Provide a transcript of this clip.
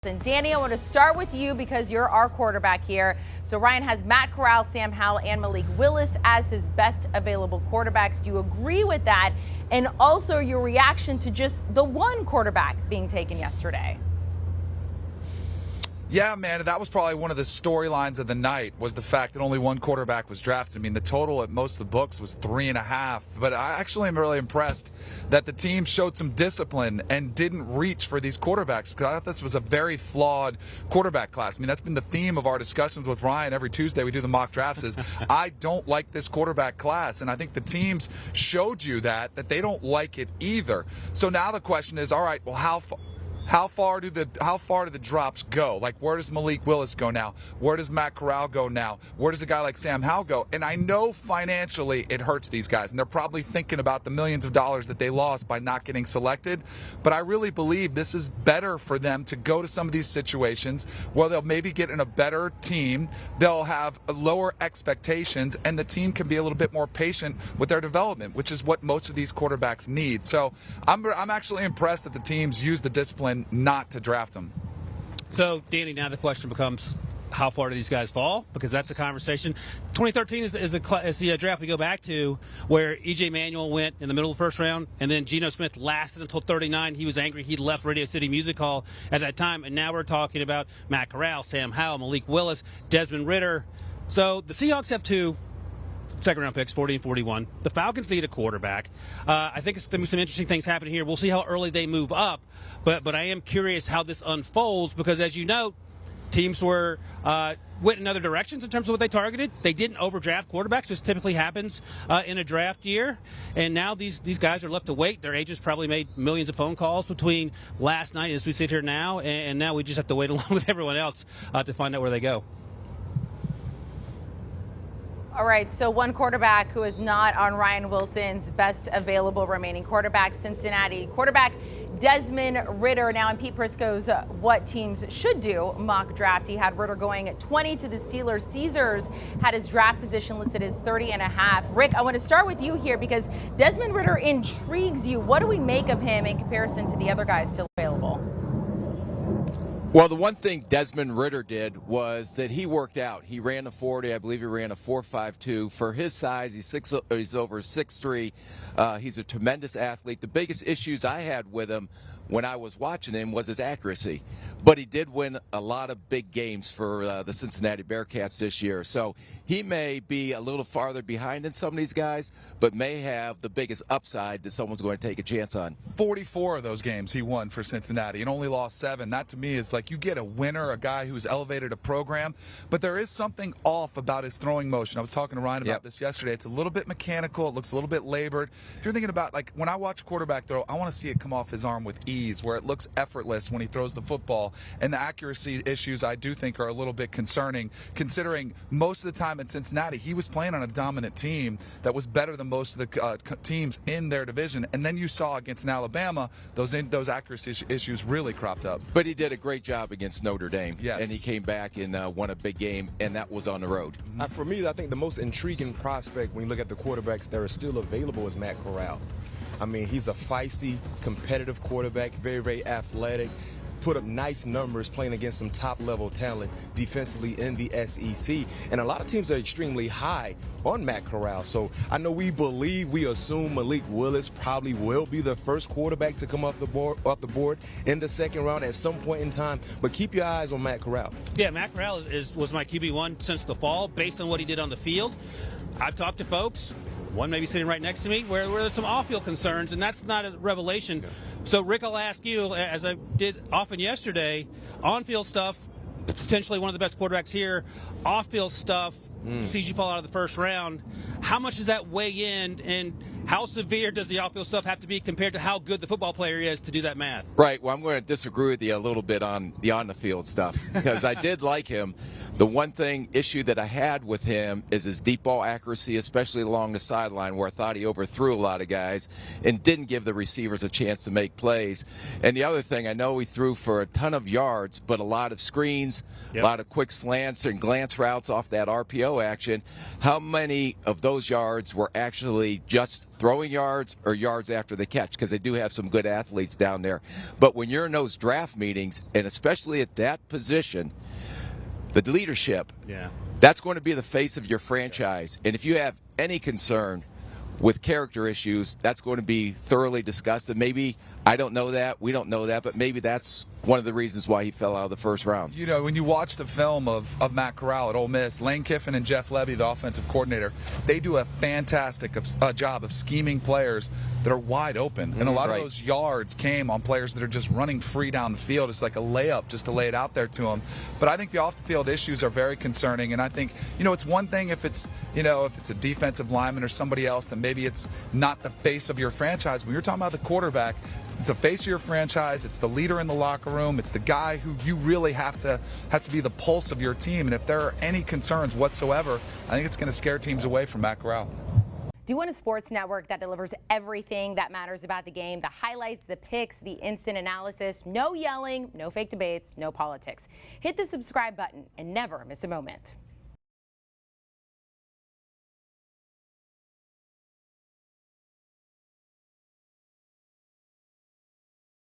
And Danny, I want to start with you because you're our quarterback here. So Ryan has Matt Corral, Sam Howell, and Malik Willis as his best available quarterbacks. Do you agree with that? And also your reaction to just the one quarterback being taken yesterday? Yeah, man, that was probably one of the storylines of the night, was the fact that only one quarterback was drafted. I mean, the total at most of the books was 3.5. But I actually am really impressed that the team showed some discipline and didn't reach for these quarterbacks, because I thought this was a very flawed quarterback class. I mean, that's been the theme of our discussions with Ryan. Every Tuesday we do the mock drafts is, I don't like this quarterback class. And I think the teams showed you that they don't like it either. So now the question is, all right, well, how far do the drops go? Like, where does Malik Willis go now? Where does Matt Corral go now? Where does a guy like Sam Howell go? And I know financially it hurts these guys, and they're probably thinking about the millions of dollars that they lost by not getting selected. But I really believe this is better for them to go to some of these situations where they'll maybe get in a better team. They'll have lower expectations, and the team can be a little bit more patient with their development, which is what most of these quarterbacks need. So I'm actually impressed that the teams use the discipline not to draft them. So, Danny, now the question becomes, how far do these guys fall? Because that's a conversation. 2013 is the draft we go back to, where E.J. Manuel went in the middle of the first round, and then Geno Smith lasted until 39. He was angry. He left Radio City Music Hall at that time, and now we're talking about Matt Corral, Sam Howell, Malik Willis, Desmond Ridder. So the Seahawks have two second-round picks, 40 and 41. The Falcons need a quarterback. I think it's going to be some interesting things happening here. We'll see how early they move up, but I am curious how this unfolds, because, as you know, teams went in other directions in terms of what they targeted. They didn't overdraft quarterbacks, which typically happens in a draft year. And now these guys are left to wait. Their agents probably made millions of phone calls between last night as we sit here now, and now we just have to wait along with everyone else to find out where they go. All right, so one quarterback who is not on Ryan Wilson's best available remaining quarterback, Cincinnati quarterback Desmond Ridder. Now in Pete Prisco's What Teams Should Do mock draft, he had Ridder going at 20 to the Steelers. Caesars had his draft position listed as 30.5. Rick, I want to start with you here because Desmond Ridder intrigues you. What do we make of him in comparison to the other guys still available? Well, the one thing Desmond Ridder did was that he worked out. He ran a 40. I believe he ran a 4.52. For his size, he's over 6'3". He's a tremendous athlete. The biggest issues I had with him when I was watching him was his accuracy. But he did win a lot of big games for the Cincinnati Bearcats this year. So he may be a little farther behind than some of these guys, but may have the biggest upside that someone's going to take a chance on. 44 of those games he won for Cincinnati and only lost 7. That to me is like, you get a winner, a guy who's elevated a program, but there is something off about his throwing motion. I was talking to Ryan about this yesterday. It's a little bit mechanical. It looks a little bit labored. If you're thinking about, like, when I watch a quarterback throw, I want to see it come off his arm with ease, where it looks effortless when he throws the football. And the accuracy issues, I do think, are a little bit concerning, considering most of the time in Cincinnati, he was playing on a dominant team that was better than most of the teams in their division. And then you saw against Alabama, those accuracy issues really cropped up. But he did a great job against Notre Dame. Yes. And he came back and won a big game, and that was on the road. For me, I think the most intriguing prospect when you look at the quarterbacks that are still available is Matt Corral. I mean, he's a feisty, competitive quarterback, very, very athletic, put up nice numbers playing against some top-level talent defensively in the SEC. And a lot of teams are extremely high on Matt Corral. So I know we assume Malik Willis probably will be the first quarterback to come off the board in the second round at some point in time. But keep your eyes on Matt Corral. Yeah, Matt Corral was my QB1 since the fall, based on what he did on the field. I've talked to folks, one maybe sitting right next to me, where there's some off-field concerns, and that's not a revelation. Yeah. So, Rick, I'll ask you, as I did often yesterday, on-field stuff, potentially one of the best quarterbacks here, off-field stuff, sees you fall out of the first round. How much does that weigh in, and how severe does the off-field stuff have to be compared to how good the football player is to do that math? Right. Well, I'm going to disagree with you a little bit on the on-the-field stuff, because I did like him. The one issue that I had with him is his deep ball accuracy, especially along the sideline, where I thought he overthrew a lot of guys and didn't give the receivers a chance to make plays. And the other thing, I know he threw for a ton of yards, but a lot of screens, a lot of quick slants and glance routes off that RPO action. How many of those yards were actually just throwing yards or yards after the catch, because they do have some good athletes down there. But when you're in those draft meetings, and especially at that position, the leadership, that's going to be the face of your franchise. And if you have any concern with character issues, that's going to be thoroughly discussed. And maybe, I don't know that, we don't know that, but maybe that's one of the reasons why he fell out of the first round. You know, when you watch the film of Matt Corral at Ole Miss, Lane Kiffin and Jeff Lebby, the offensive coordinator, they do a fantastic job of scheming players that are wide open. And a lot of those yards came on players that are just running free down the field. It's like a layup just to lay it out there to them. But I think the off-the-field issues are very concerning. And I think, you know, it's one thing if it's, you know, if it's a defensive lineman or somebody else, then maybe it's not the face of your franchise. When you're talking about the quarterback, it's the face of your franchise. It's the leader in the locker room. It's the guy who you really have to be the pulse of your team. And if there are any concerns whatsoever, I think it's going to scare teams away from Matt Corral. Do you want a sports network that delivers everything that matters about the game? The highlights, the picks, the instant analysis, no yelling, no fake debates, no politics. Hit the subscribe button and never miss a moment.